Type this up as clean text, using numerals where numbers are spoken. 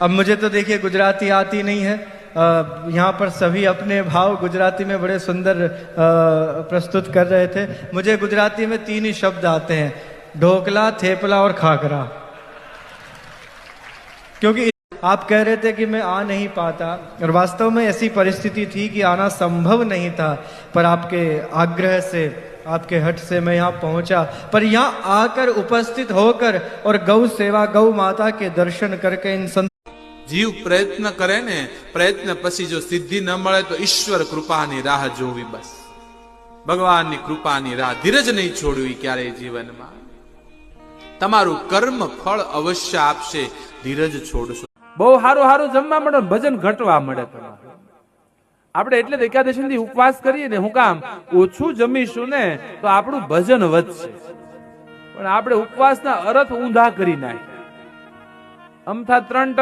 अब मुझे तो देखिए गुजराती आती नहीं है, यहाँ पर सभी अपने भाव गुजराती में बड़े सुंदर प्रस्तुत कर रहे थे। मुझे गुजराती में 3 ही शब्द आते हैं, ढोकला, थेपला और खाकरा। क्योंकि आप कह रहे थे कि मैं आ नहीं पाता, और वास्तव में ऐसी परिस्थिति थी कि आना संभव नहीं था, पर आपके आग्रह से, आपके हट से मैं यहाँ पहुंचा। पर यहाँ आकर उपस्थित होकर और गौ सेवा, गौ माता के दर्शन करके इन संत जीव प्रयत्न करे ने, प्रयत्न पछी जो सिद्धि न मळे तो ईश्वर कृपानी राह जोवी। बस भगवाननी कृपानी राह, धीरज नहीं छोड़वी क्यारे जीवનમાં। તમારું કર્મ ફળ અવશ્ય આપશે, ધીરજ છોડશો। બહુ હારું હારું જમવા મળે, ભજન ઘટવા મળે તમારે। આપણે એટલે જ એકાદશી ઉપવાસ કરીએ ને, હું કામ ઓછું જમીશું ને તો આપણું ભજન વધશે, પણ આપણે ઉપવાસના અર્થ ઊંધા કરી નાખ્યા। અમથા 3